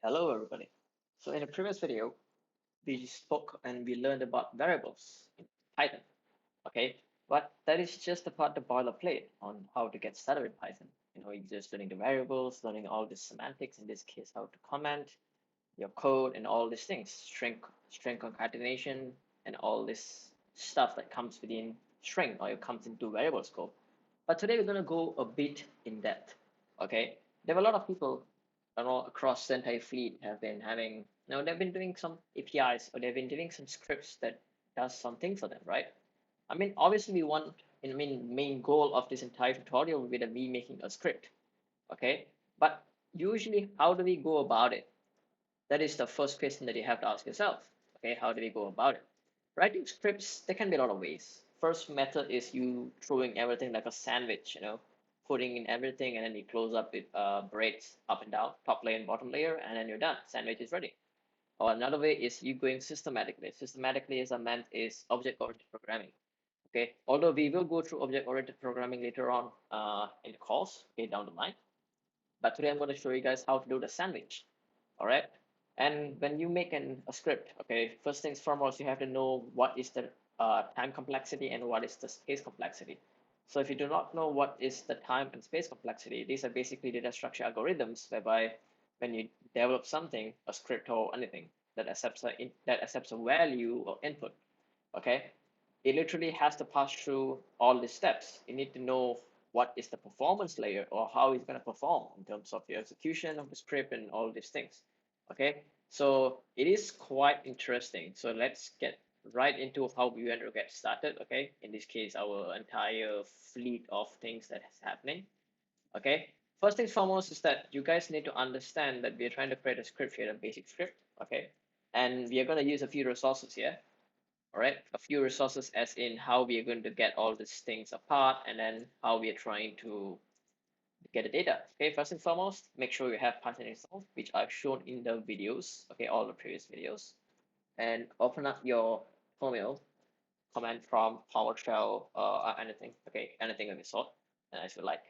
Hello everybody. So in a previous video, we spoke and we learned about variables in Python, okay? But that is just about the boilerplate on how to get started with Python. You're just learning the variables, learning all the semantics, in this case, how to comment your code and all these things, string concatenation, and all this stuff that comes within string or it comes into variable scope. But today we're going to go a bit in depth. Okay, there are a lot of people across the entire fleet have been having, they've been doing some APIs or they've been doing some scripts that does something for them, right? I mean, obviously we want, main goal of this entire tutorial will be that me making a script, okay? But usually, how do we go about it? That is the first question that you have to ask yourself. Okay, how do we go about it? Writing scripts, there can be a lot of ways. First method is you throwing everything like a sandwich, putting in everything and then you close up with breaks up and down, top layer and bottom layer, and then you're done. Sandwich is ready. Or another way is you going systematically. Systematically, as I meant, is object-oriented programming. Okay, although we will go through object-oriented programming later on in the course, okay, down the line. But today I'm going to show you guys how to do the sandwich. All right. And when you make a script, okay, first things foremost, you have to know what is the time complexity and what is the space complexity. So if you do not know what is the time and space complexity, these are basically data structure algorithms whereby when you develop something, a script or anything that accepts a value or input, okay, it literally has to pass through all the steps. You need to know what is the performance layer or how it's going to perform in terms of your execution of the script and all these things. Okay, so it is quite interesting. So let's get right into how we want to get started. Okay, in this case, our entire fleet of things that is happening. Okay, first things foremost is that you guys need to understand that we're trying to create a script here, a basic script. Okay, and we are going to use a few resources here. All right, a few resources as in how we are going to get all these things apart and then how we are trying to get the data. Okay, first and foremost, make sure you have Python installed, which I've shown in the videos, okay, all the previous videos, and open up your terminal, command prompt, PowerShell, anything, okay, anything of the sort, as you like,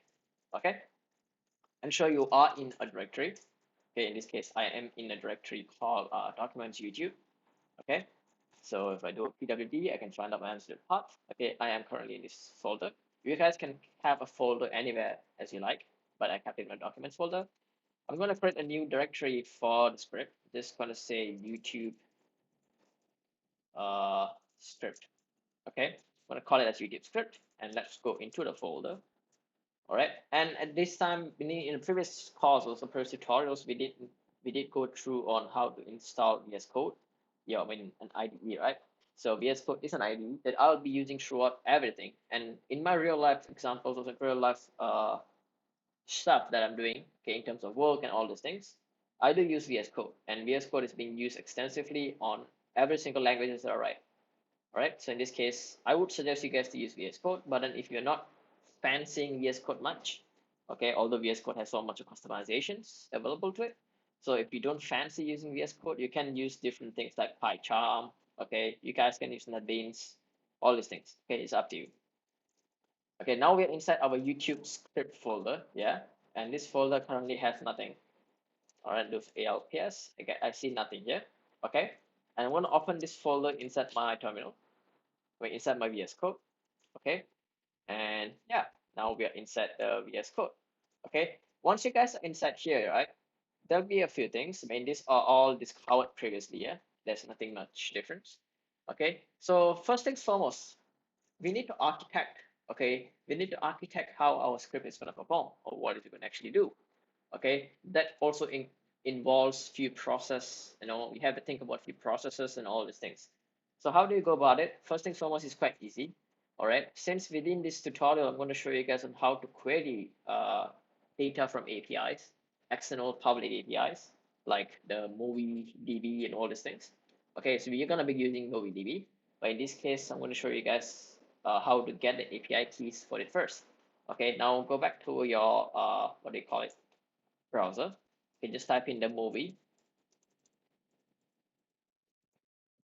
okay. Ensure you are in a directory. Okay, in this case, I am in a directory called documents YouTube. Okay, so if I do a pwd, I can find out my Amsterdam path. Okay, I am currently in this folder. You guys can have a folder anywhere as you like, but I kept it in my documents folder. I'm going to create a new directory for the script. Just going to say YouTube script. Okay, I'm going to call it as YouTube script, and let's go into the folder. All right, and at this time, in the previous courses, the previous tutorials, we did go through on how to install VS Code. Yeah, I mean an IDE, right? So VS Code is an IDE that I'll be using throughout everything. And in my real life examples of the real life stuff that I'm doing, okay, in terms of work and all those things, I do use VS Code, and VS Code is being used extensively on every single languages that I write. All right, so in this case, I would suggest you guys to use VS Code, but then if you're not fancying VS Code much, okay, although VS Code has so much of customizations available to it. So if you don't fancy using VS Code, you can use different things like PyCharm, okay, you guys can use NetBeans, all these things, okay, it's up to you. Okay, now we're inside our YouTube script folder, yeah, and this folder currently has nothing. All right, do ALPS, okay, I see nothing here, okay, and I want to open this folder inside my terminal, wait, inside my VS Code, okay, and yeah, now we are inside the VS Code, okay. Once you guys are inside here, right, there'll be a few things. I mean, these are all discovered previously, yeah, there's nothing much difference, okay. So first things foremost, we need to architect, okay, we need to architect how our script is going to perform or what is it going to actually do, okay. That also involves few process, we have to think about few processes and all these things. So how do you go about it? First things foremost is quite easy. All right, since within this tutorial I'm going to show you guys on how to query data from APIs, external public APIs like the MovieDB and all these things. Okay, so we're going to be using MovieDB, but in this case I'm going to show you guys how to get the API keys for it first. Okay, now go back to your what do you call it, browser. You can just type in the movie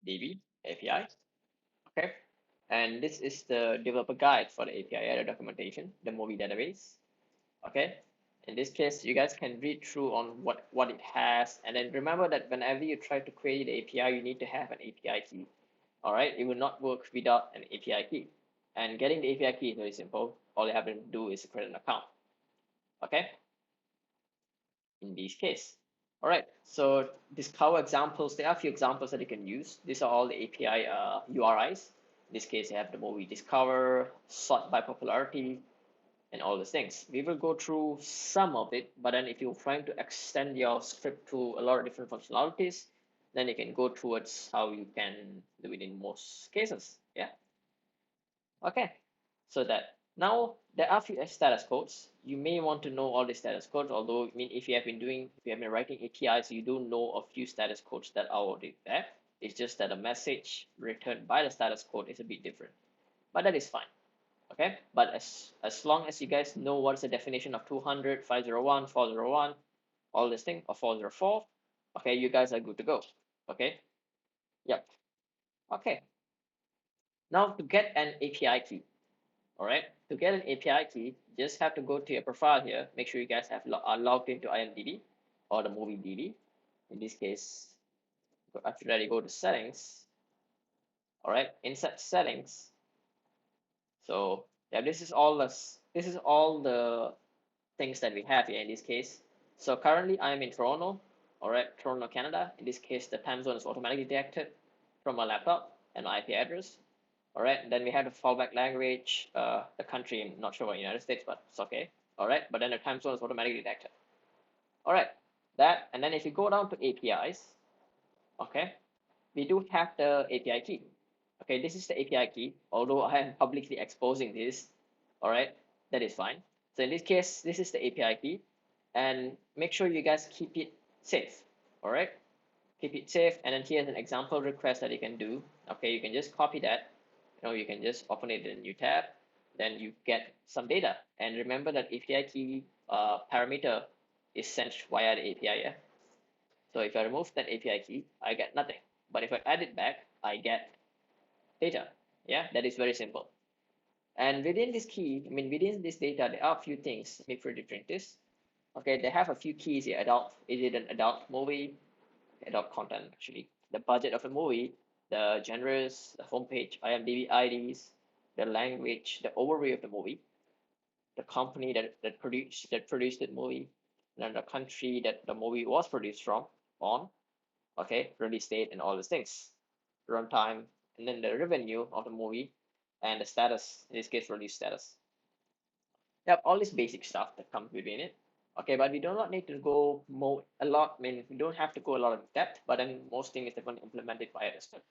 DB API. Okay, and this is the developer guide for the API error documentation, the movie database. Okay, In this case, you guys can read through on what it has, and then remember that whenever you try to create the API, you need to have an API key. All right, it will not work without an API key. And getting the API key is very simple. All you have to do is create an account. Okay, in this case. All right, so discover examples. There are a few examples that you can use. These are all the API URIs. In this case, you have the movie discover, sort by popularity, and all these things. We will go through some of it, but then if you're trying to extend your script to a lot of different functionalities, then you can go towards how you can do it in most cases. Yeah. Okay. So that now there are a few status codes. You may want to know all the status codes, although I mean if you have been writing APIs, you do know a few status codes that are already there. It's just that the message returned by the status code is a bit different. But that is fine. Okay, but as long as you guys know what's the definition of 200, 501, 401, all this thing, or 404, okay, you guys are good to go. Okay, yep. Okay, now to get an API key, all right, to get an API key, you just have to go to your profile here. Make sure you guys are logged into IMDb or the movie DB. In this case, after that, you go to settings. All right, inside settings. So yeah, this is all the things that we have here in this case. So currently I am in Toronto, all right, Toronto, Canada. In this case, the time zone is automatically detected from my laptop and my IP address. All right, then we have the fallback language, the country, I'm not sure about United States, but it's okay. All right, but then the time zone is automatically detected. All right, that, and then if you go down to APIs, okay, we do have the API key. Okay, this is the API key, although I am publicly exposing this, all right, that is fine. So in this case, this is the API key, and make sure you guys keep it safe, all right? Keep it safe, and then here's an example request that you can do. Okay, you can just copy that, you can just open it in a new tab, then you get some data. And remember that API key parameter is sent via the API, yeah? So if I remove that API key, I get nothing. But if I add it back, I get data. Yeah, that is very simple. And within this key, I mean, within this data, there are a few things make for different this. Okay, they have a few keys here. Adult, is it an adult movie? Adult content, actually. The budget of the movie, the genres, the homepage, IMDb IDs, the language, the overview of the movie, the company that produced the movie, and then the country that the movie was produced from, on, okay, release date and all these things, runtime, and then the revenue of the movie, and the status, in this case, release status. Yep, all this basic stuff that comes within it. Okay, but we do not need to go more a lot. I mean, we don't have to go a lot of depth, but then most things is going to implement it via the script.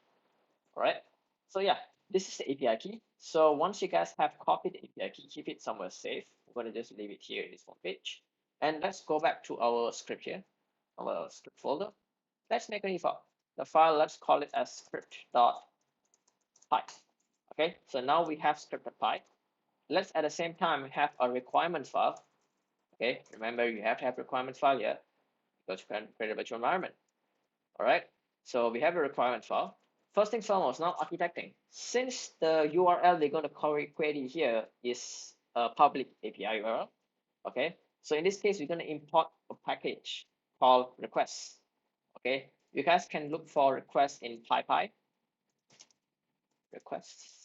All right. So yeah, this is the API key. So once you guys have copied the API key, keep it somewhere safe. I'm going to just leave it here in this home page. And let's go back to our script here, our script folder. Let's make a new file. The file, let's call it as script.py. Okay, so now we have script.py. Let's at the same time have a requirements file. Okay, remember you have to have requirements file here because you can create a virtual environment. All right, so we have a requirements file. First things foremost, now architecting. Since the URL they're going to query here is a public API URL, okay, so in this case, we're going to import a package called requests. Okay, you guys can look for requests in PyPy. Requests.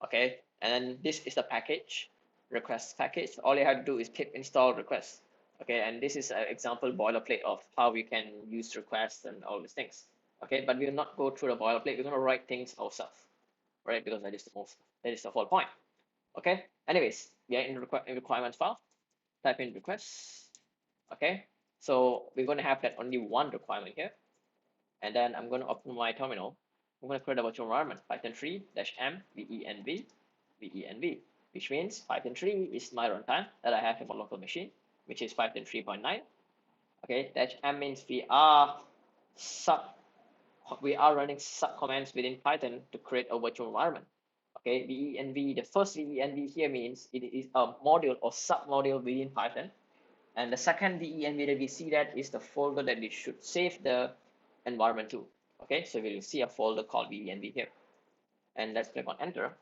Okay, and then this is the package, request package. All you have to do is click install request. Okay, and this is an example boilerplate of how we can use requests and all these things. Okay, but we will not go through the boilerplate. We're going to write things ourselves, right? Because that is the whole point. Okay, anyways, we are in the requirements file. Type in requests. Okay, so we're going to have that only one requirement here. And then I'm going to open my terminal. I'm going to create a virtual environment, Python 3 -m venv, which means Python 3 is my runtime that I have in my local machine, which is Python 3.9. Okay, -m means we are running sub commands within Python to create a virtual environment. Okay, venv, the first venv here means it is a module or sub module within Python. And the second venv that we see that is the folder that we should save the environment to. Okay, so we'll see a folder called venv here. And let's click on enter.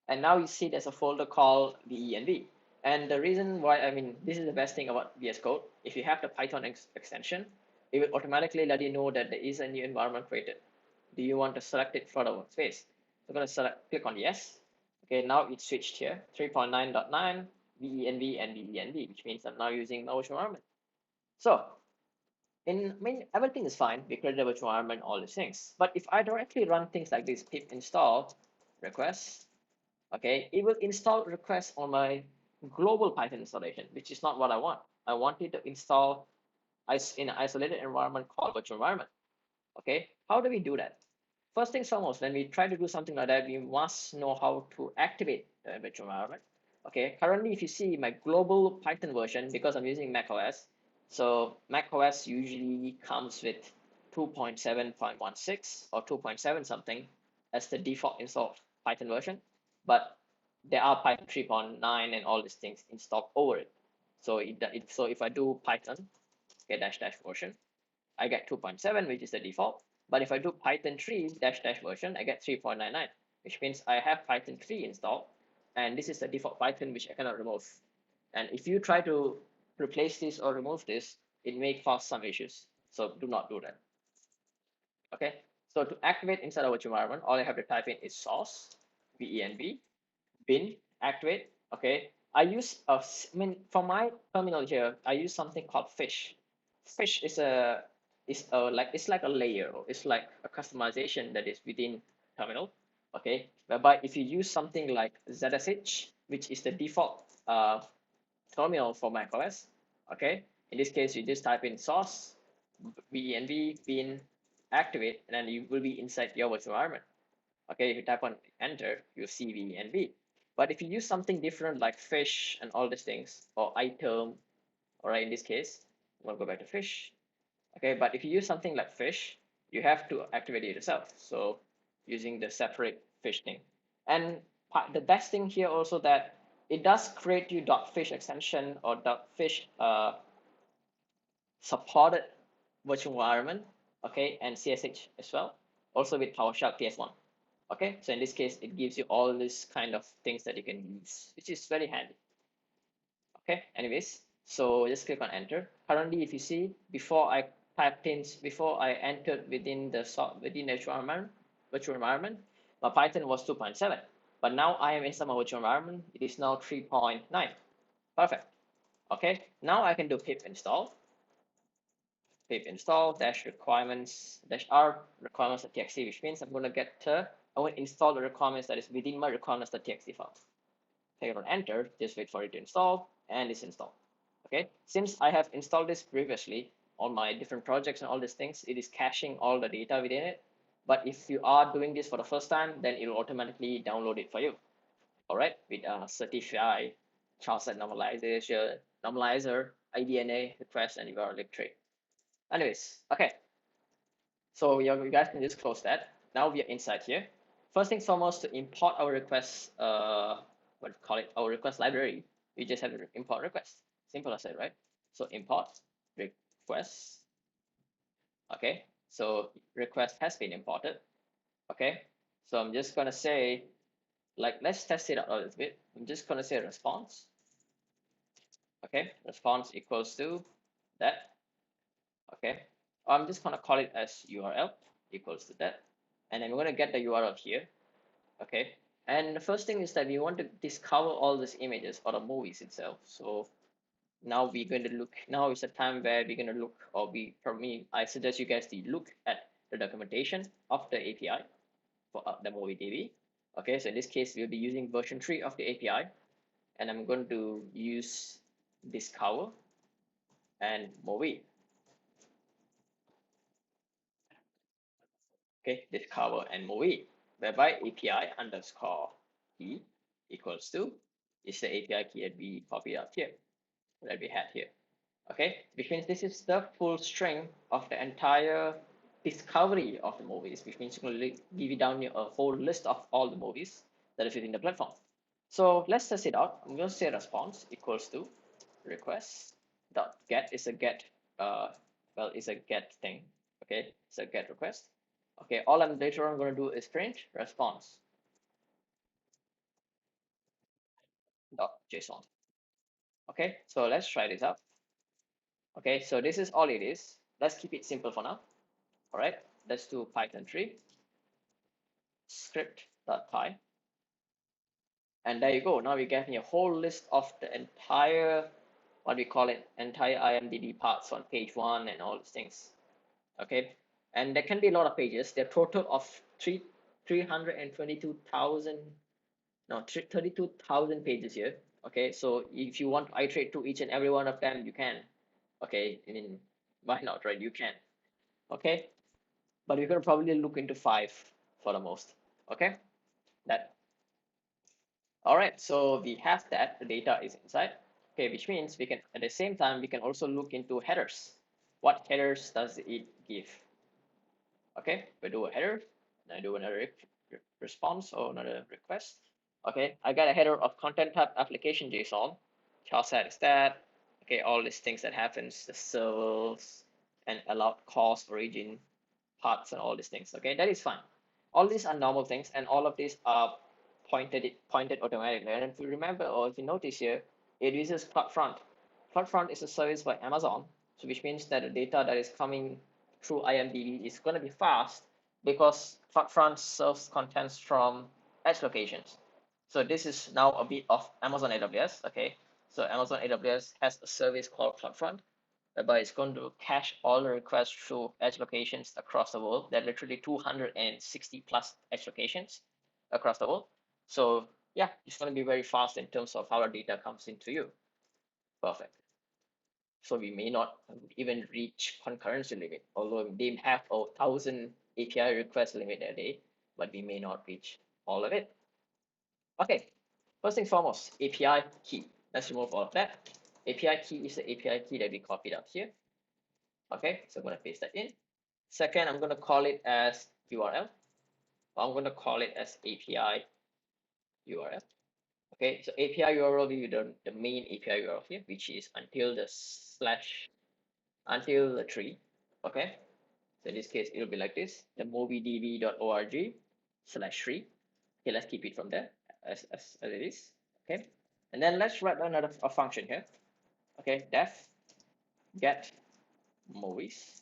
And now you see there's a folder called venv. And the reason why, I mean, this is the best thing about VS Code. If you have the Python extension, it will automatically let you know that there is a new environment created. Do you want to select it for the workspace? So I'm going to click on yes. Okay, now it's switched here, 3.9.9, VENV and VENV, which means I'm now using my virtual environment. So I mean, everything is fine. We created a virtual environment, all these things. But if I directly run things like this, pip install request, okay, it will install requests on my global Python installation, which is not what I want. I want it to install in an isolated environment called virtual environment. Okay, how do we do that? First things foremost, when we try to do something like that, we must know how to activate the virtual environment. Okay, currently, if you see my global Python version, because I'm using macOS, so macOS usually comes with 2.7.16 or 2.7 something as the default installed Python version, but there are Python 3.9 and all these things installed over it. So so if I do Python, okay, dash dash version, I get 2.7, which is the default. But if I do Python 3 dash dash version, I get 3.99, which means I have Python 3 installed. And this is the default Python, which I cannot remove. And if you try to replace this or remove this, it may cause some issues. So do not do that. Okay. So to activate inside our virtual environment, all I have to type in is source, venv, bin, activate. Okay. I mean, for my terminal here, I use something called fish. Fish it's like a layer. It's like a customization that is within terminal. Okay. Whereby if you use something like ZSH, which is the default terminal for macOS, okay. In this case, you just type in source, venv, bin, activate, and then you will be inside your virtual environment. Okay, if you type on enter, you see venv. But if you use something different like fish and all these things, or item, all right, in this case, I'm gonna go back to fish. Okay, but if you use something like fish, you have to activate it yourself. So using the separate fish thing. And the best thing here also that it does create you .fish extension or .fish supported virtual environment, okay, and CSH as well, also with PowerShell PS1. Okay, so in this case, it gives you all these kind of things that you can use, which is very handy. Okay, anyways, so just click on enter. Currently, if you see, before I entered within the virtual environment, my Python was 2.7, but now I am inside my virtual environment. It is now 3.9. Perfect. Okay, now I can do pip install dash requirements dash r requirements.txt, which means I'm going to I want to install the requirements that is within my requirements.txt file. Click on enter, just wait for it to install, and it's installed. Okay, since I have installed this previously on my different projects and all these things, it is caching all the data within it. But if you are doing this for the first time, then it will automatically download it for you. All right, with certify, child set normalizer, IDNA request, and URL tree. Anyways, okay, so you guys can just close that. Now we are inside here. First things foremost, to import our request, our request library, we just have to import request. Simple as that, right? So import request. Okay, so request has been imported. Okay, so I'm just gonna say, like, let's test it out a little bit. I'm just gonna say response. Okay, response equals to that. Okay, I'm just gonna call it as URL equals to that, and I'm gonna get the URL here. Okay, and the first thing is that we want to discover all these images or the movies itself. So now we're going to look. Now is the time where we're going to look, or for me, I suggest you guys to look at the documentation of the API for the MovieDB. Okay, so in this case, we'll be using version 3 of the API, and I'm going to use discover and movie. Okay, discover and movie, whereby API underscore key equals to is the API key that we copied out here, that we had here. Okay, which means this is the full string of the entire discovery of the movies, which means it's going to give you down a whole list of all the movies that is within the platform. So let's test it out. I'm going to say response equals to request dot get is a get is a get thing. Okay, it's a get request. Okay, all I'm later on going to do is print response dot JSON. Okay, so let's try this out. Okay, so this is all it is. Let's keep it simple for now. All right, let's do Python 3 script.py. And there you go. Now we get me a whole list of the entire, what we call it, entire IMDb parts on page 1 and all these things. Okay, and there can be a lot of pages. There are total of 322,000, no, 32,000 pages here. Okay, so if you want to iterate to each and every one of them, you can. Okay, I mean, why not, right? You can. Okay, but we're gonna probably look into 5 for the most. Okay, that. All right, so we have that, the data is inside. Okay, which means we can, at the same time, we can also look into headers. What headers does it give? Okay, we do a header, and I do another response or another request. Okay, I got a header of content type application JSON. How sad is that? Okay, all these things that happens, the servers and allowed cost, origin, paths, and all these things. Okay, that is fine. All these are normal things, and all of these are pointed automatically. And if you remember, or if you notice here, it uses CloudFront. CloudFront is a service by Amazon, so which means that the data that is coming through IMDb is going to be fast because CloudFront serves contents from edge locations. So this is now a bit of Amazon AWS. Okay, so Amazon AWS has a service called CloudFront, whereby it's going to cache all the requests through edge locations across the world. There are literally 260 plus edge locations across the world. So yeah, it's going to be very fast in terms of how our data comes into you. Perfect. So we may not even reach concurrency limit, although they have a 1,000 API request limit a day, but we may not reach all of it. Okay, first thing foremost, API key. Let's remove all of that. API key is the API key that we copied up here. Okay, so I'm going to paste that in. Second, I'm going to call it as URL. I'm going to call it as API URL. Okay, so API URL will be the main API URL here, which is until the slash, until the tree. Okay, so in this case, it'll be like this, the moviedb.org/tree. Okay, let's keep it from there as it is. Okay, and then let's write another function here. Okay, def get movies.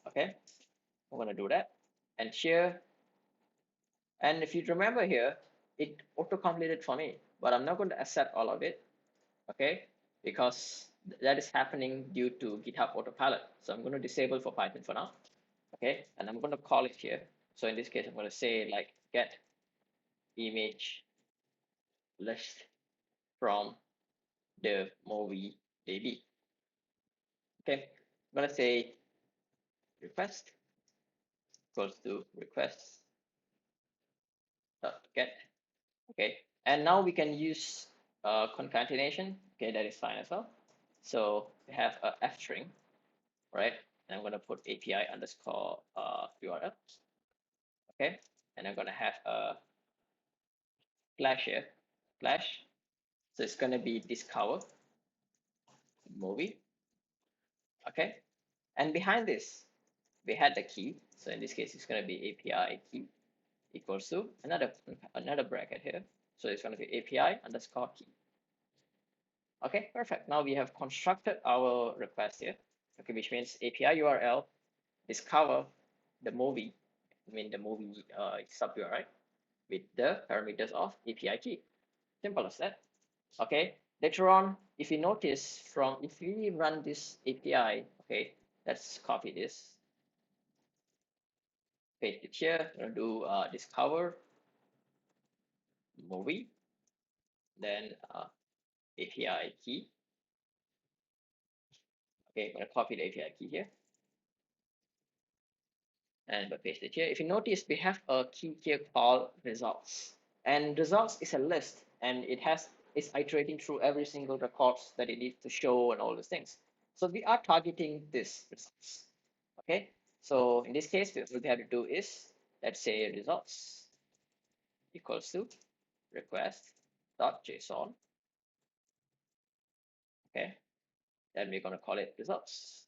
Okay, I'm gonna do that, and here, and if you remember here, it auto-completed for me, but I'm not going to accept all of it. Okay, because that is happening due to GitHub Autopilot. So I'm going to disable for Python for now. Okay, and I'm going to call it here. So in this case, I'm going to say like get image list from the movie DB. Okay, I'm going to say request equals to request dot get. Okay, and now we can use concatenation. Okay, that is fine as well. So we have a f string, right? And I'm going to put API underscore URL. Okay, and I'm going to have a flash here, flash. So it's going to be discover movie. Okay, and behind this, we had the key. So in this case, it's going to be API key equals to another bracket here. So it's going to be API underscore key. Okay, perfect. Now we have constructed our request here. Okay, which means API URL discover the movie, I mean the movie sub URI with the parameters of API key. Simple as that. Okay, later on, if you notice from, if we run this API, okay, let's copy this, paste it here, we're gonna do discover movie, then API key. Okay, I'm gonna copy the API key here and paste it here. If you notice, we have a key here called results, and results is a list, and it's iterating through every single records that it needs to show and all those things. So we are targeting this results. Okay, so in this case, what we have to do is, let's say results equals to request.json. Okay, then we're going to call it results.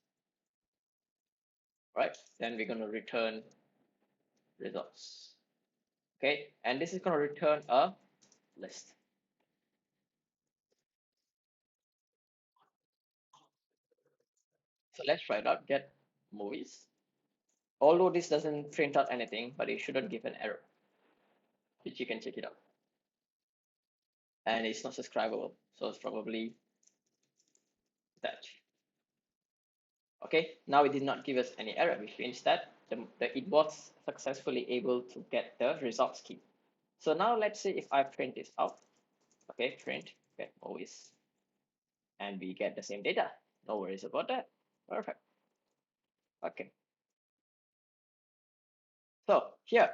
Right, then we're going to return results. Okay, and this is going to return a list. So let's try it out. Get movies. Although this doesn't print out anything, but it shouldn't give an error, which you can check it out. And it's not subscribable, so it's probably that. Okay, now it did not give us any error, which means that it was successfully able to get the results key. So now let's see if I print this out. Okay, print get movies, and we get the same data. No worries about that. Perfect. Okay. So here,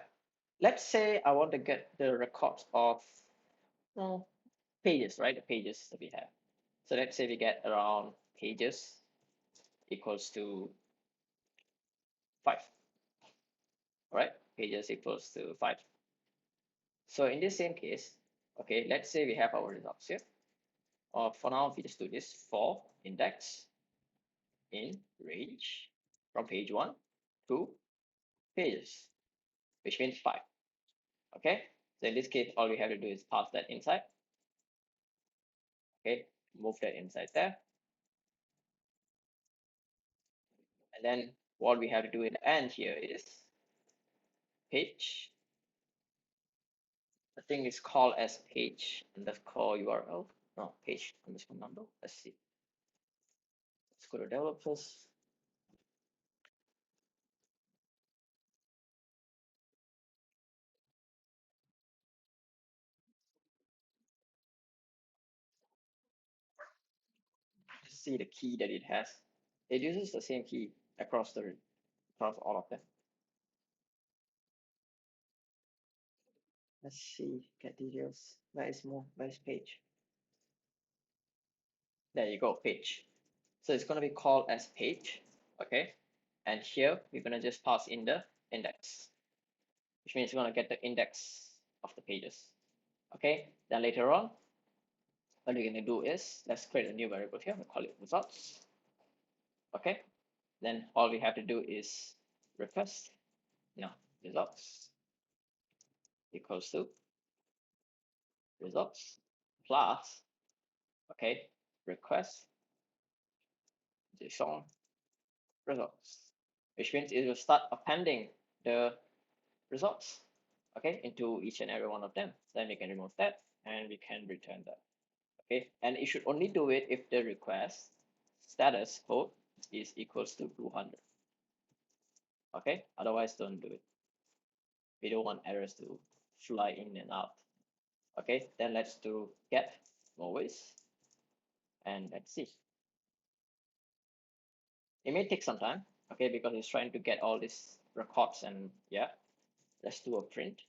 let's say I want to get the records of pages, right? The pages that we have. So let's say we get around pages equals to 5. All right, pages equals to 5. So in this same case, okay, let's say we have our results here. For now, we just do this for index in range from page 1 to pages, which means 5. Okay, so in this case, all we have to do is pass that inside. Okay, move that inside there. And then what we have to do in the end here is page. The thing is called as page underscore URL. No, page underscore number. Let's see. Let's go to developers. See the key that it has. It uses the same key across all of them. Let's see, get details. Where is more? Where is page? There you go, page. So it's gonna be called as page, okay? And here we're gonna just pass in the index, which means we're gonna get the index of the pages. Okay, then later on, what we're gonna do is let's create a new variable here. We'll call it results. Okay, then all we have to do is request results equals to results plus request JSON results, which means it will start appending the results into each and every one of them. Then we can remove that and we can return that. Okay, and it should only do it if the request status code is equals to 200. Okay, otherwise don't do it. We don't want errors to fly in and out. Okay, then let's do get movies and let's see. It may take some time, okay, because it's trying to get all these records. And yeah, let's do a print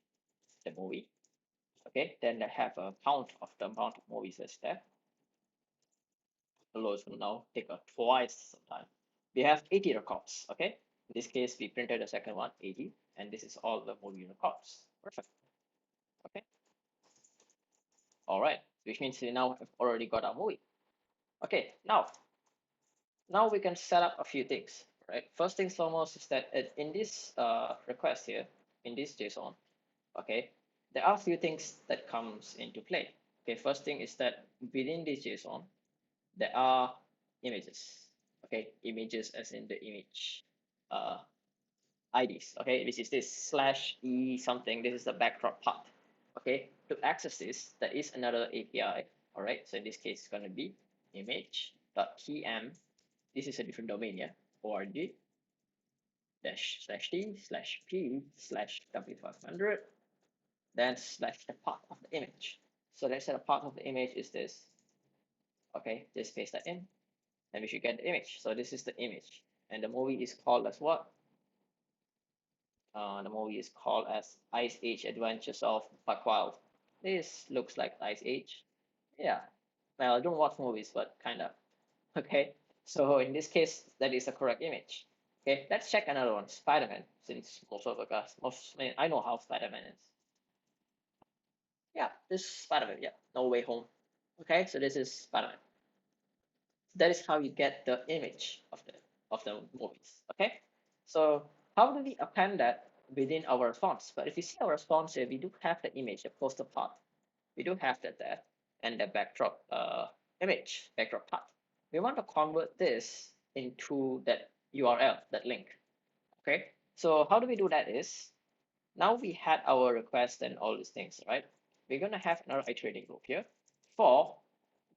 the movie. Okay, then I have a count of the amount of movies that's there. Although it's going to now take a twice some time. We have 80 records. Okay, in this case we printed the second one 80, and this is all the movie records. Perfect. Okay, all right, which means we now have already got our movie. Okay, now we can set up a few things, right? First things foremost is that in this request here, in this JSON, okay, there are a few things that comes into play. Okay, first thing is that within this JSON, there are images. Okay, images as in the image IDs. Okay, which is this slash e something. This is the backdrop part. Okay, to access this, there is another API. All right, so in this case, it's going to be image.tm. This is a different domain, yeah. Org dash slash t slash p slash w500, then slash the path of the image. So let's say the path of the image is this. Okay, just paste that in, and we should get the image. So this is the image, and the movie is called as what? The movie is called as Ice Age Adventures of Buck Wild. This looks like Ice Age. Yeah. Well, I don't watch movies, but kind of. Okay. So in this case, that is the correct image. Okay. Let's check another one. Spider-Man, since most of us, I know how Spider-Man is. Yeah, this is Spider-Man. Yeah, No Way Home. Okay, so this is Spider-Man. That is how you get the image of the movies. Okay, so how do we append that within our response? But if you see our response here, we do have the image, the poster part. We do have that there, and the backdrop backdrop part. We want to convert this into that URL, that link. Okay, so how do we do that is, now we had our request and all these things, right? We're gonna have another iterating loop here for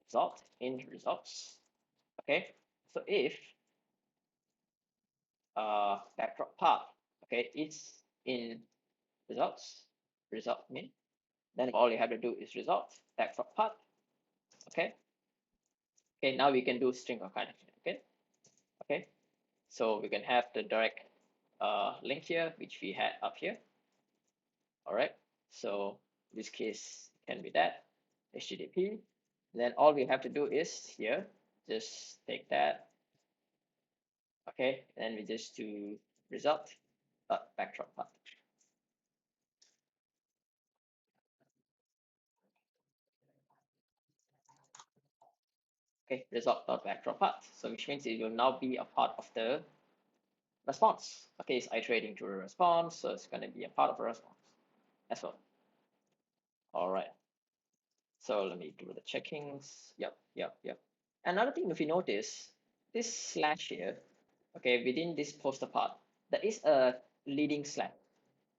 result in results. Okay, so if backdrop path, okay, it's in results, result min, then all you have to do is result backdrop path. Okay, okay, now we can do string concatenation. Okay, okay, so we can have the direct link here, which we had up here. All right, so in this case can be that HTTP. Then all we have to do is here, just take that. Okay, and we just do result backdrop path. Okay, result backdrop path. So which means it will now be a part of the response. Okay, it's iterating to the response, so it's going to be a part of the response as well. All right. So let me do the checkings. Yep, yep, yep. Another thing, if you notice, this slash here, okay, within this poster part, there is a leading slash.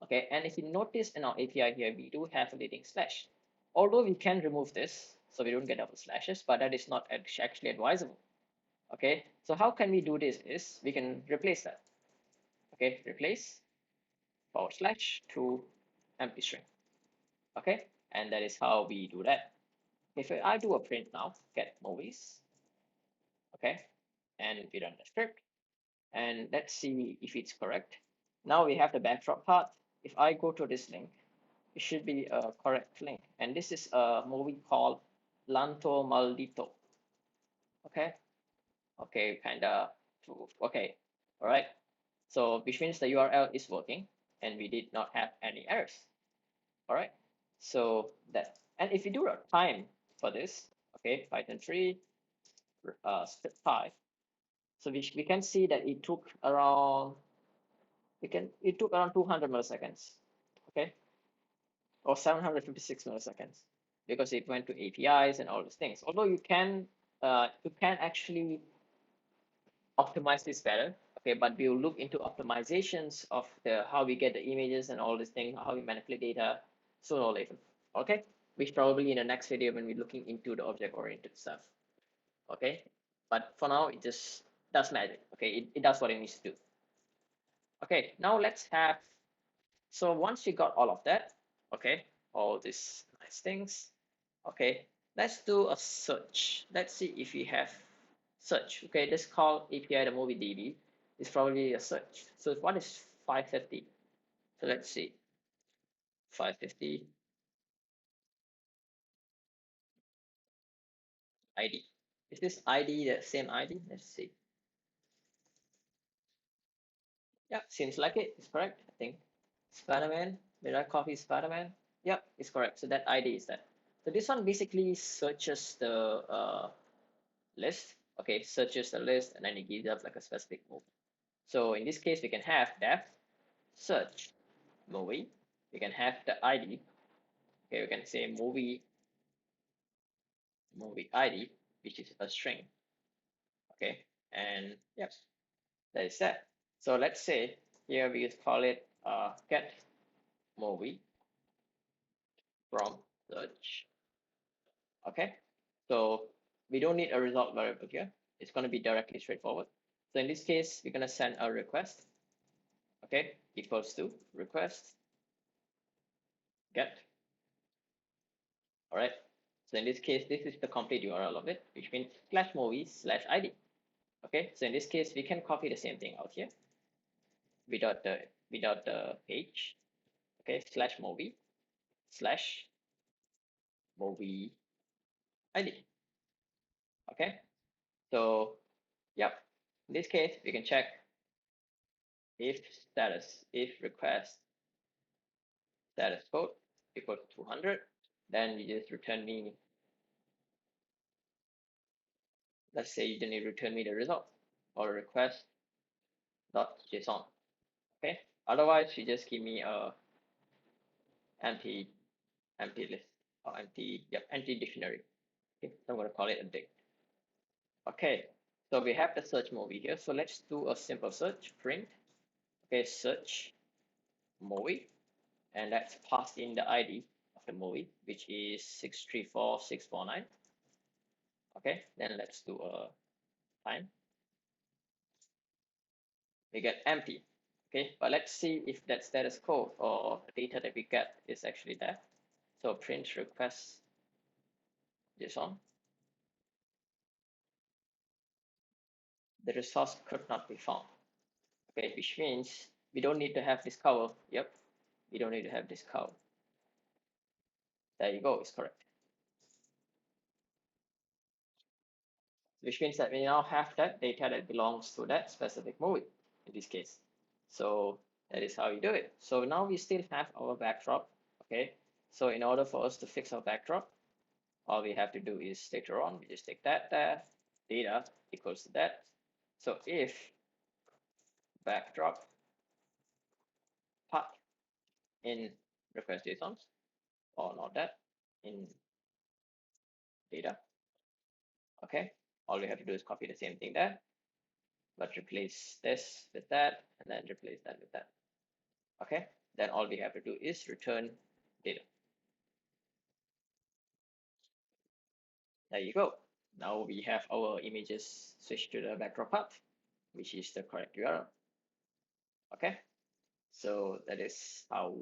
Okay, and if you notice in our API here, we do have a leading slash. Although we can remove this, so we don't get double slashes, but that is not actually advisable. Okay, so how can we do this is, we can replace that. Okay, replace / to empty string. Okay, and that is how we do that. If I do a print now, get movies, okay, and we run the script, and let's see if it's correct. Now we have the backdrop part. If I go to this link, it should be a correct link, and this is a movie called Lanto Maldito. Okay, okay, kinda, okay, all right. So which means the URL is working, and we did not have any errors. All right, so that, and if you do a time for this, okay, Python 3 script 5, so we can see that it took around, it took around 200 milliseconds, okay, or 756 milliseconds, because it went to APIs and all these things. Although you can actually optimize this better, okay, but we'll look into optimizations of the how we get the images and all these things, how we manipulate data sooner or later, okay, which probably in the next video when we're looking into the object oriented stuff. Okay, but for now it just does magic. Okay, it does what it needs to do. Okay, now let's have, so once you got all of that, okay, all these nice things, okay, let's do a search. Let's see if we have search. Okay, this call API the movie DB is probably a search. So what is 550? So let's see, 550 ID. Is this ID the same ID? Let's see. Yeah, seems like it. It's correct, I think. Spider-Man. Did I copy Spider-Man? Yep, it's correct. So that ID is that. So this one basically searches the list. Okay, searches the list and then it gives up like a specific movie. So in this case, we can have def search movie. We can have the ID. Okay, we can say movie ID, which is a string. Okay, and yes, that is that. So let's say here we just call it get movie from search. Okay, so we don't need a result variable here. It's going to be directly straightforward. So in this case, we're going to send a request, okay, equals to request get. All right, so in this case, this is the complete URL of it, which means /movie/id. Okay, so in this case, we can copy the same thing out here without the page. Okay, /movie/movie ID. Okay, so yep, in this case, we can check if status, if request status code equal to 200, then you just return me, let's say you didn't return me the result or request dot JSON. Okay, otherwise you just give me a empty list or empty dictionary. Okay, so I'm going to call it a dict. Okay, So we have the search movie here. So let's do a simple search, print, okay, search movie, and let's pass in the ID of the movie, which is 634649. Okay, then let's do a time. We get empty. Okay, but let's see if that status code or the data that we get is actually there. So print request JSON. The resource could not be found. Okay, which means we don't need to have this cover. Yep, we don't need to have this cover. There you go, it's correct. Which means that we now have that data that belongs to that specific movie in this case. So that is how you do it. So now we still have our backdrop. Okay, so in order for us to fix our backdrop, all we have to do is later on we just take that there, data equals to that. So if backdrop path in request JSON, or not that, in data, okay, all we have to do is copy the same thing there, but replace this with that, and then replace that with that. Okay, then all we have to do is return data. There you go. Now we have our images switched to the backdrop path, which is the correct URL. Okay, so that is how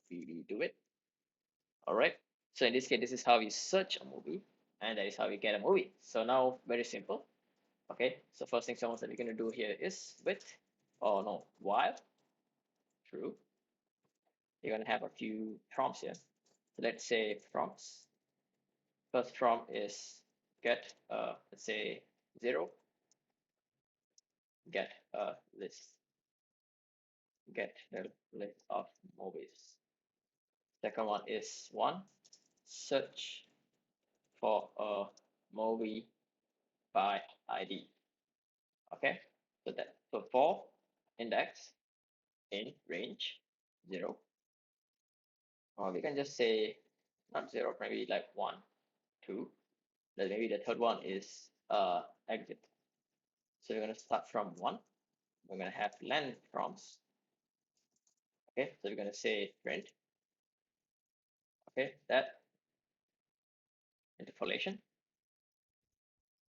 we do it. All right, so in this case, this is how we search a movie, and that is how we get a movie. So now, very simple. Okay, so first things foremost that we're going to do here is with, oh no, while true. You're going to have a few prompts here. So let's say prompts. First prompt is get, let's say 0, get a list, get the list of movies. Second one is 1, search for a movie by ID. Okay, so that, so for index in range 0, or we can just say not 0, maybe like 1, 2. Then maybe the third one is exit. So we're going to start from 1. We're going to have len prompts. Okay, so we're going to say print. Okay, that interpolation.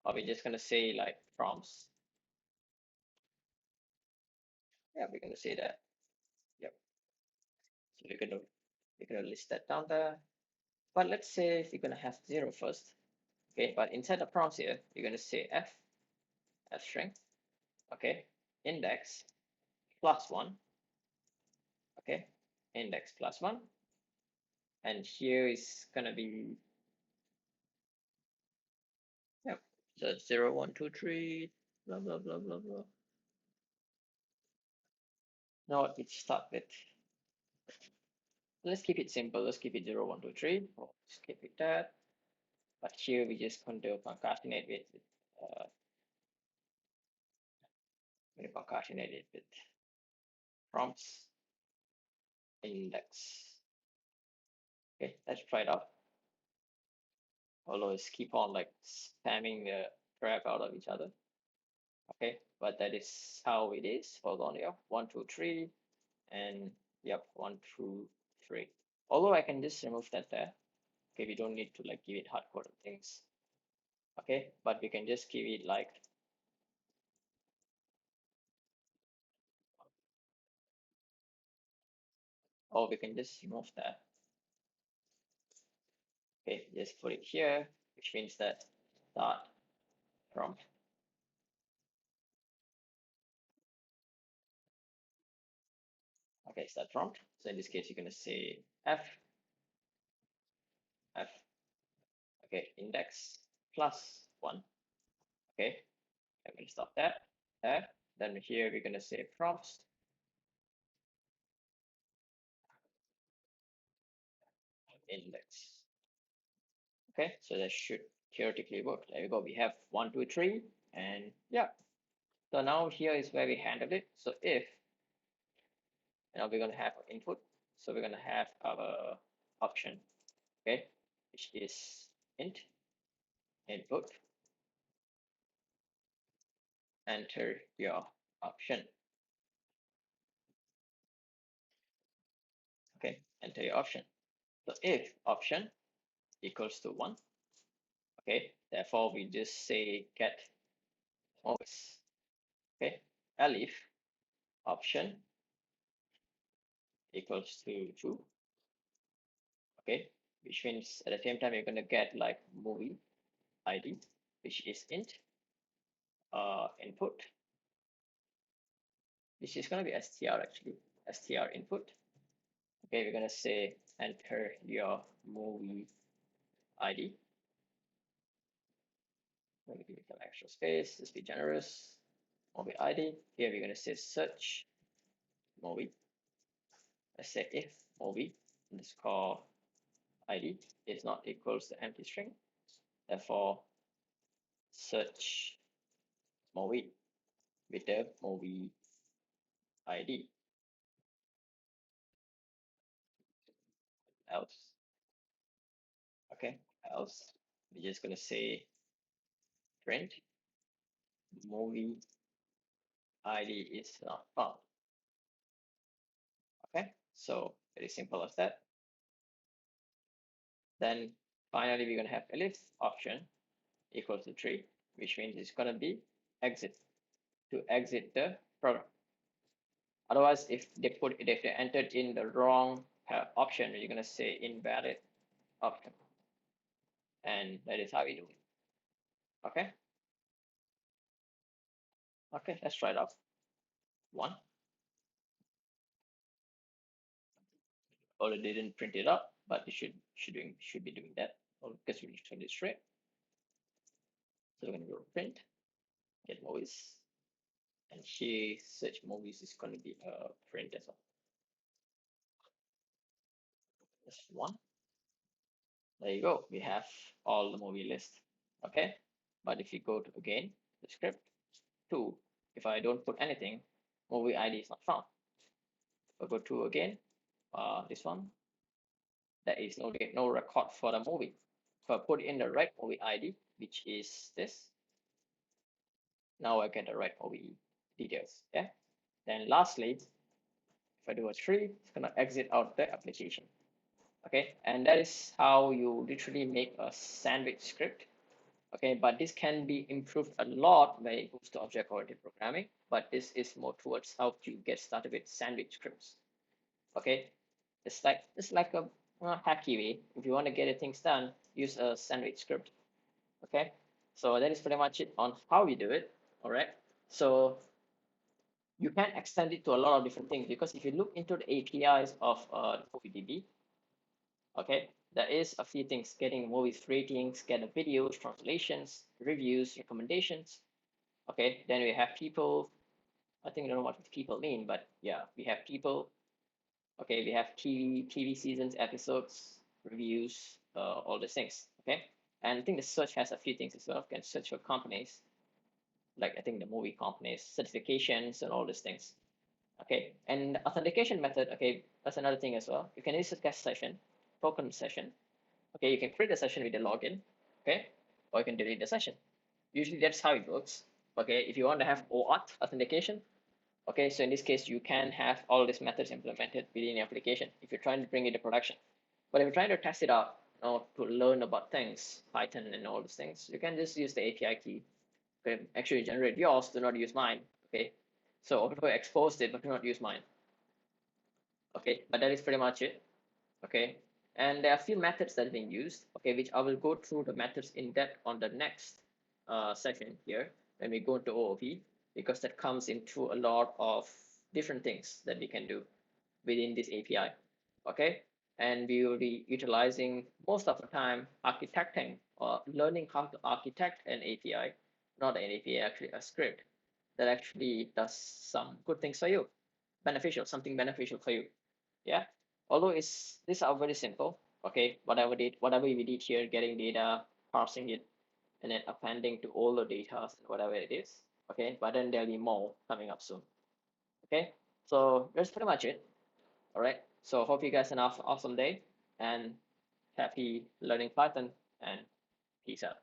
Or we're just going to say like prompts. Yeah, we're going to say that. Yep. So we're going to list that down there. But let's say if you're going to have 0 first. Okay, but inside the prompts here, you're going to say f string. Okay, index plus 1. Okay, index plus 1. And here is going to be, yep, so 0, 1, 2, 3, blah, blah, blah, blah, blah. Now what we start with, let's keep it simple. Let's keep it 0, 1, 2, 3. Oh, skip it that. But here we just going to concatenate with concatenate it with prompts index. Okay, let's try it out. Although it's keep on like spamming the crap out of each other. Okay, but that is how it is. Hold on here. 1, 2, 3, and yep, 1, 2, 3. Although I can just remove that there. Okay, we don't need to like give it hard coded things. Okay, but we can just give it like, or we can just remove that. Okay, just put it here, which means that start prompt. Okay, start prompt. So in this case, you're going to say f, okay, index plus 1. Okay, I'm going to stop that there. Then here we're going to say prompts index. Okay, so that should theoretically work. There we go. We have 1, 2, 3, and yeah. So now here is where we handle it. So if now we're going to have input, so we're going to have our option, okay, which is int input enter your option. Okay, enter your option. So if option equals to 1, okay, therefore we just say get movies. Okay, elif option equals to true. Okay, which means at the same time you're gonna get like movie ID, which is int input, which is gonna be str actually, str input. Okay, we're gonna say enter your movie ID. Maybe give it some extra space, just be generous. Movie ID. Here we're gonna say search movie. Let's say if movie underscore ID is not equals to empty string, therefore search movie with the movie ID. Else, okay, else we're just gonna say print movie ID is not found. Okay, so very simple as that. Then finally we're gonna have elif option equals to 3, which means it's gonna be exit to exit the program. Otherwise, if they entered in the wrong option, you're gonna say invalid option, and that is how we do it. Okay. Okay, let's try it out. 1. Already didn't print it up, but it should be doing that because we turned it straight. So we're gonna go print get movies, and here search movies is gonna be print as well. That's 1. There you go. We have all the movie list. Okay, but if you go to again the script 2, if I don't put anything, movie ID is not found. If I go to again, this one, there is no record for the movie. If I put in the right movie ID, which is this, now I get the right movie details. Yeah. Then lastly, if I do a 3, it's gonna exit out the application. Okay, and that is how you literally make a sandwich script. Okay, but this can be improved a lot when it comes to object-oriented programming, but this is more towards how to get started with sandwich scripts. Okay, it's like a hacky way. If you want to get things done, use a sandwich script. Okay, so that is pretty much it on how we do it. All right, so you can extend it to a lot of different things, because if you look into the APIs of MovieDB, okay, there is a few things: getting movies ratings, get the videos, translations, reviews, recommendations. Okay, then we have people. I think I don't know what people mean, but yeah, we have people. Okay, we have TV seasons, episodes, reviews, all these things. Okay, and I think the search has a few things as well. You can search for companies, like I think the movie companies, certifications, and all these things. Okay, and authentication method. Okay, that's another thing as well. You can use a guest session, token session. Okay, you can create a session with a login. Okay, or you can delete the session. Usually that's how it works. Okay, if you want to have OAuth authentication, okay, so in this case, you can have all these methods implemented within the application if you're trying to bring it to production. But if you're trying to test it out, to learn about things, Python and all those things, you can just use the API key. Okay, actually generate yours, do not use mine. Okay, so auto exposed it, but do not use mine. Okay, but that is pretty much it. Okay, and there are a few methods that are being used. Okay, which I will go through the methods in depth on the next session here when we go into OOP, because that comes into a lot of different things that we can do within this API. Okay, and we will be utilizing most of the time architecting or learning how to architect an API, not an API, actually a script that actually does some good things for you, something beneficial for you. Yeah, although these are very simple. Okay, whatever we did here, getting data, parsing it, and then appending to all the data and whatever it is. Okay, but then there'll be more coming up soon. Okay, so that's pretty much it. All right, so hope you guys have an awesome day, and happy learning Python, and peace out.